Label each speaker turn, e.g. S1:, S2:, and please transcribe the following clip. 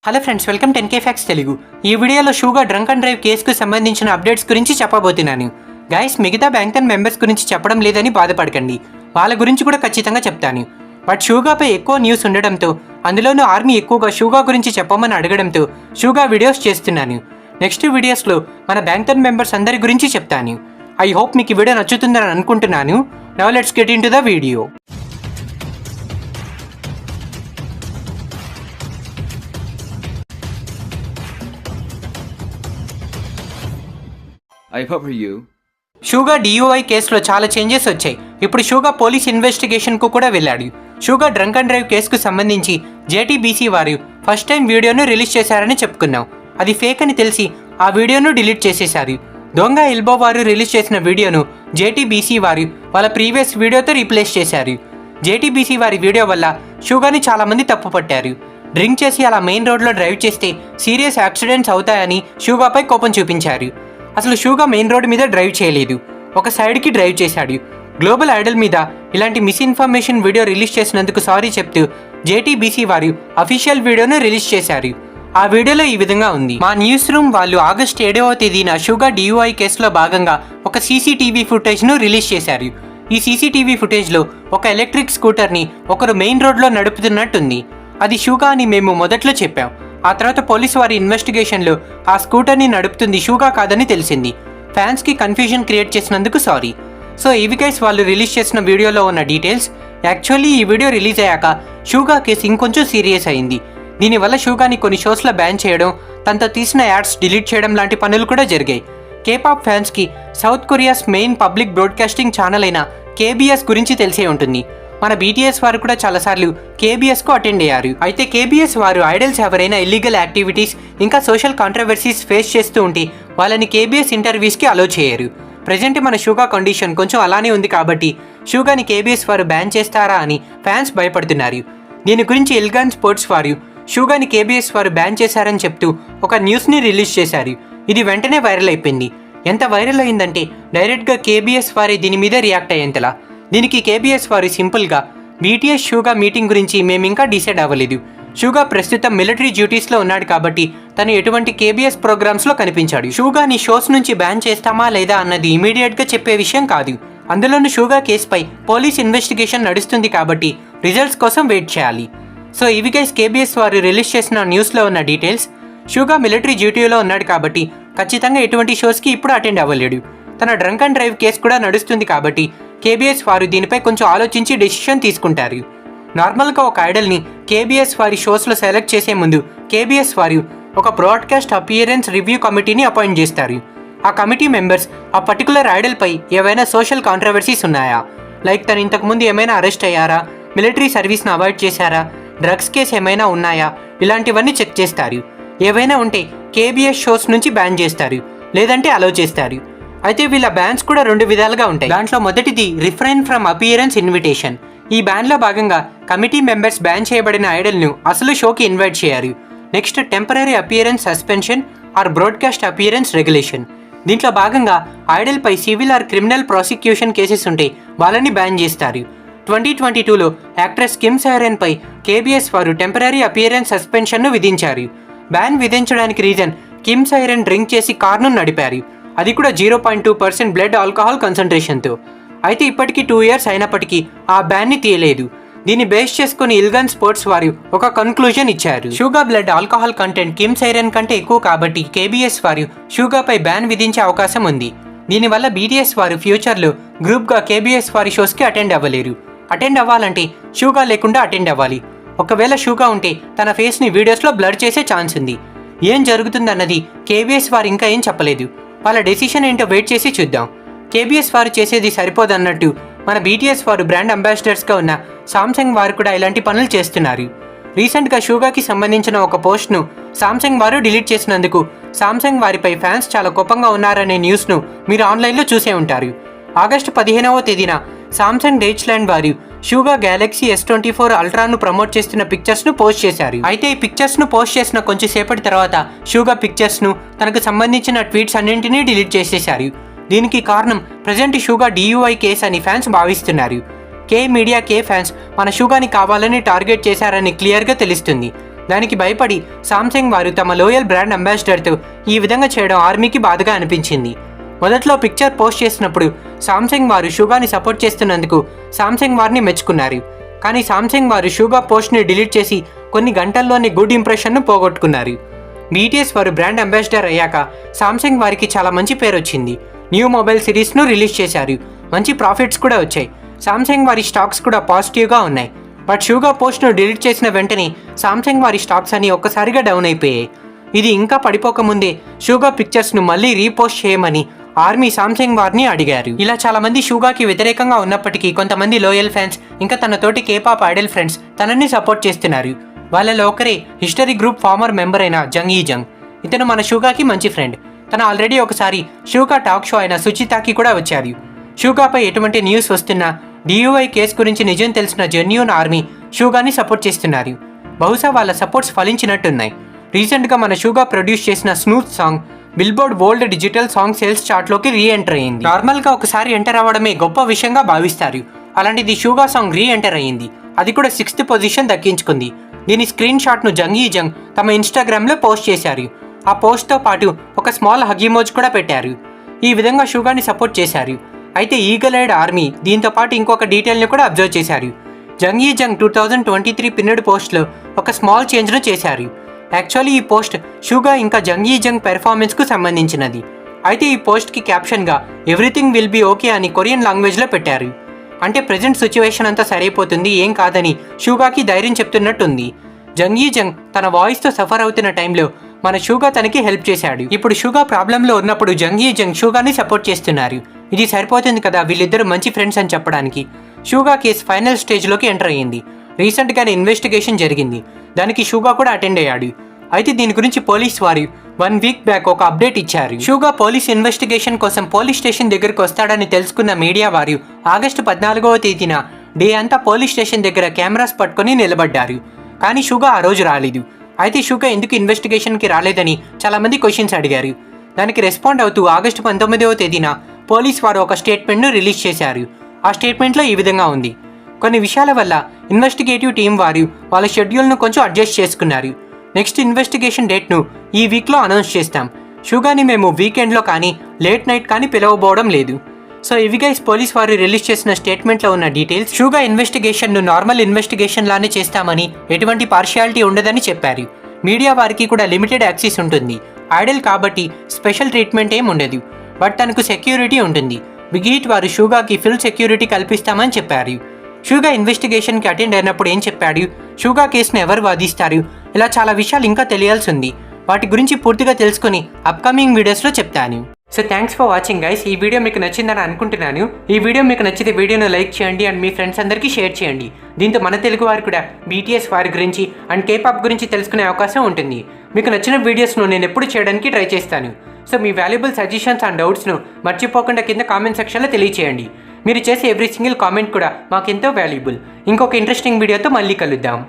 S1: Hello friends, welcome 10K facts Telugu. ఈ వీడియోలో షూగా drunk and drive కేసుకు సంబంధించిన అప్డేట్స్ గురించి చెప్పబోతున్నాను. గైస్, మిగతా బ్యాంక్ మెంబర్స్ గురించి చెప్పడం లేదని బాధపడకండి, వాళ్ళ గురించి కూడా ఖచ్చితంగా చెప్తాను. బట్ షూగాపై ఎక్కువ న్యూస్ ఉండడంతో, అందులోనూ ఆర్మీ ఎక్కువగా షూగా గురించి చెప్పమని అడగడంతో షూగా వీడియోస్ చేస్తున్నాను. నెక్స్ట్ వీడియోస్లో మన బ్యాంక్ మెంబర్స్ అందరి గురించి చెప్తాను. ఐ హోప్ మీకు ఈ వీడియో నచ్చుతుందని అనుకుంటున్నాను. Now let's get into the video. Suga DUI కేసులో చాలా చేంజెస్ వచ్చాయి. ఇప్పుడు షూగా పోలీస్ ఇన్వెస్టిగేషన్కు కూడా వెళ్ళాడు. షూగా డ్రంక్ అండ్ డ్రైవ్ కేసుకు సంబంధించి JTBC వారు ఫస్ట్ టైం వీడియోను రిలీజ్ చేశారని చెప్పుకున్నాం. అది ఫేక్ అని తెలిసి ఆ వీడియోను డిలీట్ చేసేశారు. దొంగ ఎల్బో వారు రిలీజ్ చేసిన వీడియోను JTBC వారు వాళ్ళ ప్రీవియస్ వీడియోతో రీప్లేస్ చేశారు. JTBC వారి వీడియో వల్ల షూగాని చాలామంది తప్పుపట్టారు. డ్రింక్ చేసి అలా మెయిన్ రోడ్లో డ్రైవ్ చేస్తే సీరియస్ యాక్సిడెంట్స్ అవుతాయని షూగాపై కోపం చూపించారు. అసలు షూగా మెయిన్ రోడ్ మీద డ్రైవ్ చేయలేదు, ఒక సైడ్కి డ్రైవ్ చేశాడు. గ్లోబల్ ఐడల్ మీద ఇలాంటి మిస్ఇన్ఫర్మేషన్ వీడియో రిలీజ్ చేసినందుకు సారీ చెప్తూ JTBC వారు అఫీషియల్ వీడియోను రిలీజ్ చేశారు. ఆ వీడియోలో ఈ విధంగా ఉంది. మా న్యూస్ రూమ్ వాళ్ళు ఆగస్టు 7వ తేదీన షూగా DUI కేసులో భాగంగా ఒక CCTV ఫుటేజ్ను రిలీజ్ చేశారు. ఈ CCTV ఫుటేజ్లో ఒక ఎలక్ట్రిక్ స్కూటర్ని ఒకరు మెయిన్ రోడ్లో నడుపుతున్నట్టుంది. అది షూగా అని మేము మొదట్లో చెప్పాం. ఆ తర్వాత పోలీసు వారి ఇన్వెస్టిగేషన్లో ఆ స్కూటర్ని నడుపుతుంది షూగా కాదని తెలిసింది. ఫ్యాన్స్కి కన్ఫ్యూజన్ క్రియేట్ చేసినందుకు సారీ. సో ఇవి గైస్ వాళ్ళు రిలీజ్ చేసిన వీడియోలో ఉన్న డీటెయిల్స్. యాక్చువల్లీ ఈ వీడియో రిలీజ్ అయ్యాక షూగా కేసు ఇంకొంచెం సీరియస్ అయింది. దీనివల్ల షూగాని కొన్ని షోస్లో బ్యాన్ చేయడం, తనతో తీసిన యాడ్స్ డిలీట్ చేయడం లాంటి పనులు కూడా జరిగాయి. K-pop ఫ్యాన్స్కి south Korea's main public broadcasting channel అయిన KBS గురించి తెలిసే ఉంటుంది. మన BTS వారు కూడా చాలాసార్లు KBSకు అటెండ్ అయ్యారు. అయితే KBS వారు ఐడల్స్ ఎవరైనా ఇల్లీగల్ యాక్టివిటీస్ ఇంకా సోషల్ కాంట్రవర్సీస్ ఫేస్ చేస్తూ ఉంటే వాళ్ళని KBS ఇంటర్వ్యూస్కి అలో చేయరు. ప్రజెంట్ మన షూగా కండిషన్ కొంచెం అలానే ఉంది కాబట్టి షూగాని KBS వారు బ్యాన్ చేస్తారా అని ఫ్యాన్స్ భయపడుతున్నారు. దీని గురించి ఎల్గాన్ స్పోర్ట్స్ వారు షూగాని KBS వారు బ్యాన్ చేశారని చెప్తూ ఒక న్యూస్ని రిలీజ్ చేశారు. ఇది వెంటనే వైరల్ అయిపోయింది. ఎంత వైరల్ అయిందంటే డైరెక్ట్గా KBS వారే దీని మీద రియాక్ట్ అయ్యేంతలా. దీనికి KBS వారు సింపుల్గా BTS షూగా మీటింగ్ గురించి మేమింకా డిసైడ్ అవ్వలేదు. షూగా ప్రస్తుతం మిలిటరీ డ్యూటీస్లో ఉన్నాడు కాబట్టి తను ఎటువంటి KBS ప్రోగ్రామ్స్లో కనిపించాడు. షూగాని షోస్ నుంచి బ్యాన్ చేస్తామా లేదా అన్నది ఇమీడియట్గా చెప్పే విషయం కాదు. అందులోనూ షూగా కేసుపై పోలీస్ ఇన్వెస్టిగేషన్ నడుస్తుంది కాబట్టి రిజల్ట్స్ కోసం వెయిట్ చేయాలి. సో ఇవి గైస్ KBS వారు రిలీజ్ చేసిన న్యూస్లో ఉన్న డీటెయిల్స్. షూగా మిలిటరీ డ్యూటీలో ఉన్నాడు కాబట్టి ఖచ్చితంగా ఎటువంటి షోస్కి ఇప్పుడు అటెండ్ అవ్వలేడు. తన డ్రంక్ అండ్ డ్రైవ్ కేసు కూడా నడుస్తుంది కాబట్టి KBS వారు దీనిపై కొంచెం ఆలోచించి డెసిషన్ తీసుకుంటారు. నార్మల్గా ఒక ఐడల్ని KBS వారి షోస్లో సెలెక్ట్ చేసే ముందు KBS వారు ఒక బ్రాడ్కాస్ట్ అపియరెన్స్ రివ్యూ కమిటీని అపాయింట్ చేస్తారు. ఆ కమిటీ మెంబర్స్ ఆ పర్టికులర్ ఐడల్పై ఏవైనా సోషల్ కాంట్రవర్సీస్ ఉన్నాయా, లైక్ తను ఇంతకుముందు ఏమైనా అరెస్ట్ అయ్యారా, మిలిటరీ సర్వీస్ని అవాయిడ్ చేశారా, డ్రగ్స్ కేసు ఏమైనా ఉన్నాయా, ఇలాంటివన్నీ చెక్ చేస్తారు. ఏవైనా ఉంటే KBS షోస్ నుంచి బ్యాన్ చేస్తారు, లేదంటే అలౌ చేస్తారు. అయితే వీళ్ళ బ్యాన్స్ కూడా 2 విధాలుగా ఉంటాయి. దాంట్లో మొదటిది రిఫ్రైన్ ఫ్రమ్ అపియరెన్స్ ఇన్విటేషన్. ఈ బ్యాన్లో భాగంగా కమిటీ మెంబర్స్ బ్యాన్ చేయబడిన ఐడల్ను అసలు షోకి ఇన్వైట్ చేయరు. Next temporary appearance suspension or broadcast appearance regulation. దీంట్లో భాగంగా ఐడల్పై civil or criminal prosecution cases ఉంటే వాళ్ళని బ్యాన్ చేస్తారు. 2022లో యాక్ట్రెస్ కిమ్ సైరన్పై KBS వారు టెంపరరీ అపియరెన్స్ సస్పెన్షన్ను విధించారు. బ్యాన్ విధించడానికి రీజన్ కిమ్ సైరన్ డ్రింక్ చేసి కార్ను నడిపారు, అది కూడా 0.2% బ్లడ్ ఆల్కహాల్ కాన్సంట్రేషన్తో. అయితే ఇప్పటికీ 2 years అయినప్పటికీ ఆ బ్యాన్ని తీయలేదు. దీన్ని బేస్ చేసుకుని ఎల్గాన్ స్పోర్ట్స్ వారు ఒక కన్క్లూజన్ ఇచ్చారు. Suga blood alcohol content Kim Saeron కంటే ఎక్కువ కాబట్టి KBS వారు షూగాపై బ్యాన్ విధించే అవకాశం ఉంది. దీనివల్ల BTS వారు ఫ్యూచర్లో గ్రూప్గా KBS వారి షోస్కి అటెండ్ అవ్వలేరు. అటెండ్ అవ్వాలంటే షూగా లేకుండా అటెండ్ అవ్వాలి. ఒకవేళ షూగా ఉంటే తన ఫేస్ని వీడియోస్లో బ్లర్ చేసే ఛాన్స్ ఉంది. ఏం జరుగుతుందన్నది KBS వారు ఇంకా ఏం చెప్పలేదు. వాళ్ళ డెసిషన్ ఏంటో వెయిట్ చేసి చూద్దాం. KBS వారు చేసేది సరిపోదన్నట్టు మన BTS వారు బ్రాండ్ అంబాసిడర్స్గా ఉన్న సామ్సంగ్ వారు కూడా ఇలాంటి పనులు చేస్తున్నారు. రీసెంట్గా షూగాకి సంబంధించిన ఒక పోస్ట్ను సామ్సంగ్ వారు డిలీట్ చేసినందుకు సామ్సంగ్ వారిపై ఫ్యాన్స్ చాలా కోపంగా ఉన్నారనే న్యూస్ను మీరు ఆన్లైన్లో చూసే ఉంటారు. ఆగస్టు 15వ తేదీన సామ్సంగ్ డైచ్లాండ్ వారు షూగా గ్యాలక్సీ S24 అల్ట్రాను ప్రమోట్ చేస్తున్న పిక్చర్స్ను పోస్ట్ చేశారు. అయితే ఈ పిక్చర్స్ను పోస్ట్ చేసిన కొంచెం సేపటి తర్వాత షూగా పిక్చర్స్ను తనకు సంబంధించిన ట్వీట్స్ అన్నింటినీ డిలీట్ చేసేశారు. దీనికి కారణం ప్రజెంట్ షూగా DUI కేసు అని ఫ్యాన్స్ భావిస్తున్నారు. K మీడియా K ఫ్యాన్స్ మన షూగాని కావాలని టార్గెట్ చేశారని క్లియర్గా తెలుస్తుంది. దానికి భయపడి సామ్సంగ్ వారు తమ లోయల్ బ్రాండ్ అంబాసిడర్తో ఈ విధంగా చేయడం ఆర్మీకి బాధగా అనిపించింది. మొదట్లో పిక్చర్ పోస్ట్ చేసినప్పుడు సామ్సంగ్ వారు షూగాని సపోర్ట్ చేస్తున్నందుకు సామ్సంగ్ వారిని మెచ్చుకున్నారు. కానీ సామ్సంగ్ వారు షూగా పోస్ట్ని డిలీట్ చేసి కొన్ని గంటల్లోనే గుడ్ ఇంప్రెషన్ను పోగొట్టుకున్నారు. బీటీఎస్ వారు బ్రాండ్ అంబాసిడర్ అయ్యాక సామ్సంగ్ వారికి చాలా మంచి పేరు వచ్చింది. న్యూ మొబైల్ సిరీస్ను రిలీజ్ చేశారు. మంచి ప్రాఫిట్స్ కూడా వచ్చాయి. సామ్సంగ్ వారి స్టాక్స్ కూడా పాజిటివ్గా ఉన్నాయి. బట్ షూగా పోస్ట్ను డిలీట్ చేసిన వెంటనే సామ్సంగ్ వారి స్టాక్స్ అన్ని ఒక్కసారిగా డౌన్ అయిపోయాయి. ఇది ఇంకా పడిపోకముందే షూగా పిక్చర్స్ను మళ్ళీ రీపోస్ట్ చేయమని ఆర్మీ సామ్సంగ్ వారిని అడిగారు. ఇలా చాలా మంది షూగాకి వ్యతిరేకంగా ఉన్నప్పటికీ కొంతమంది లోయల్ ఫ్యాన్స్ ఇంకా తన తోటి కేపాప్ ఐడల్ ఫ్రెండ్స్ తనని సపోర్ట్ చేస్తున్నారు. వాళ్ళలో ఒకరే హిస్టరీ గ్రూప్ ఫార్మర్ మెంబర్ అయిన జంగ్ యీ-జంగ్. ఇతను మన షూగాకి మంచి ఫ్రెండ్. తను ఆల్రెడీ ఒకసారి షూగా టాక్ షో అయిన సుచితాకి కూడా వచ్చారు. షూగాపై ఎటువంటి న్యూస్ వస్తున్నా డియూఐ కేసు గురించి నిజం తెలిసిన జెన్యూన్ ఆర్మీ షూగాని సపోర్ట్ చేస్తున్నారు. బహుశా వాళ్ళ సపోర్ట్స్ ఫలించినట్టున్నాయి. రీసెంట్గా మన షూగా ప్రొడ్యూస్ చేసిన snooze song billboard world digital song sales చార్ట్లోకి రీఎంటర్ అయింది. నార్మల్గా ఒకసారి ఎంటర్ అవ్వడమే గొప్ప విషయంగా భావిస్తారు. అలాంటిది షూగా సాంగ్ రీఎంటర్ అయ్యింది. అది కూడా 6th పొజిషన్ దక్కించుకుంది. దీని స్క్రీన్ షాట్ను జంగ్ యీ-జంగ్ తమ ఇన్స్టాగ్రామ్లో పోస్ట్ చేశారు. ఆ పోస్ట్తో పాటు ఒక స్మాల్ హగ్ ఇమోజ్ కూడా పెట్టారు. ఈ విధంగా షూగాని సపోర్ట్ చేశారు. అయితే ఈగల్ ఐడ్ ఆర్మీ దీంతో పాటు ఇంకొక డీటెయిల్ని కూడా అబ్జర్వ్ చేశారు. జంగ్ యీ-జంగ్ 2023 పిన్నెడ్ పోస్ట్లో ఒక స్మాల్ చేంజ్ను చేశారు. యాక్చువల్లీ ఈ పోస్ట్ షూగా ఇంకా జంగ్ యీ-జంగ్ పెర్ఫార్మెన్స్కు సంబంధించినది. అయితే ఈ పోస్ట్కి క్యాప్షన్గా ఎవ్రీథింగ్ విల్ బీ ఓకే అని కొరియన్ లాంగ్వేజ్లో పెట్టారు. అంటే ప్రజెంట్ సిచ్యువేషన్ అంతా సరైపోతుంది, ఏం కాదని షూగాకి ధైర్యం చెప్తున్నట్టుంది. జంగ్ యీ-జంగ్ తన వాయిస్తో సఫర్ అవుతున్న టైంలో మన షూగా తనకి హెల్ప్ చేశాడు. ఇప్పుడు షూగా ప్రాబ్లంలో ఉన్నప్పుడు జంగ్ యీ-జంగ్ షూగాని సపోర్ట్ చేస్తున్నారు. ఇది సరిపోతుంది కదా వీళ్ళిద్దరు మంచి ఫ్రెండ్స్ అని చెప్పడానికి. షూగా కేసు ఫైనల్ స్టేజ్లోకి ఎంటర్ అయ్యింది. రీసెంట్గానే ఇన్వెస్టిగేషన్ జరిగింది. దానికి షూగా కూడా అటెండ్ అయ్యాడు. అయితే దీని గురించి పోలీస్ వారు 1 వీక్ బ్యాక్ ఒక అప్డేట్ ఇచ్చారు. షూగా పోలీస్ ఇన్వెస్టిగేషన్ కోసం పోలీస్ స్టేషన్ దగ్గరకు వస్తాడని తెలుసుకున్న మీడియా వారు ఆగస్టు 14వ తేదీన డే అంతా పోలీస్ స్టేషన్ దగ్గర కెమెరాస్ పట్టుకొని నిలబడ్డారు. కానీ షూగా ఆ రోజు రాలేదు. అయితే షూగా ఎందుకు ఇన్వెస్టిగేషన్కి రాలేదని చాలామంది క్వశ్చన్స్ అడిగారు. దానికి రెస్పాండ్ అవుతూ ఆగస్టు 19వ తేదీన పోలీస్ వారు ఒక స్టేట్మెంట్ను రిలీజ్ చేశారు. ఆ స్టేట్మెంట్లో ఈ విధంగా ఉంది: కొన్ని విషయాల వల్ల ఇన్వెస్టిగేటివ్ టీం వారు వాళ్ళ షెడ్యూల్ను కొంచెం అడ్జస్ట్ చేసుకున్నారు. నెక్స్ట్ ఇన్వెస్టిగేషన్ డేట్ను ఈ వీక్లో అనౌన్స్ చేస్తాం. షూగాని మేము వీకెండ్లో కానీ లేట్ నైట్ కానీ పిలవబోవడం లేదు. సో ఇవి గైస్ పోలీస్ వారు రిలీజ్ చేసిన స్టేట్మెంట్లో ఉన్న డీటెయిల్స్. షూగా ఇన్వెస్టిగేషన్ను నార్మల్ ఇన్వెస్టిగేషన్ లానే చేస్తామని, ఎటువంటి పార్షియాలిటీ ఉండదని చెప్పారు. మీడియా వారికి కూడా లిమిటెడ్ యాక్సెస్ ఉంటుంది. ఐడల్ కాబట్టి స్పెషల్ ట్రీట్మెంట్ ఏం ఉండదు. బట్ తనకు సెక్యూరిటీ ఉంటుంది. బిగ్ హిట్ వారు షూగాకి ఫుల్ సెక్యూరిటీ కల్పిస్తామని చెప్పారు. షూగా ఇన్వెస్టిగేషన్కి అటెండ్ అయినప్పుడు ఏం చెప్పాడు, షూగా కేసును ఎవరు వాదిస్తారు, ఇలా చాలా విషయాలు ఇంకా తెలియాల్సి ఉంది. వాటి గురించి పూర్తిగా తెలుసుకొని అప్కమింగ్ వీడియోస్లో చెప్తాను. So thanks for watching guys. ఈ వీడియో మీకు నచ్చిందని అనుకుంటున్నాను. ఈ వీడియో మీకు నచ్చితే వీడియోను లైక్ చేయండి అండ్ మీ ఫ్రెండ్స్ అందరికీ షేర్ చేయండి. దీంతో మన తెలుగు వారు కూడా బీటీఎస్ వారి గురించి అండ్ కేపాప్ గురించి తెలుసుకునే అవకాశం ఉంటుంది. మీకు నచ్చిన వీడియోస్ను నేను ఎప్పుడు చేయడానికి ట్రై చేస్తాను. సో మీ వాల్యుబుల్ సజెషన్స్ అండ్ డౌట్స్ను మర్చిపోకుండా కింద కామెంట్ సెక్షన్లో తెలియచేయండి. మీరు చేసే ఎవ్రీ సింగిల్ కామెంట్ కూడా మాకెంతో వాల్యుబుల్. ఇంకొక ఇంట్రెస్టింగ్ వీడియోతో మళ్ళీ కలుద్దాం.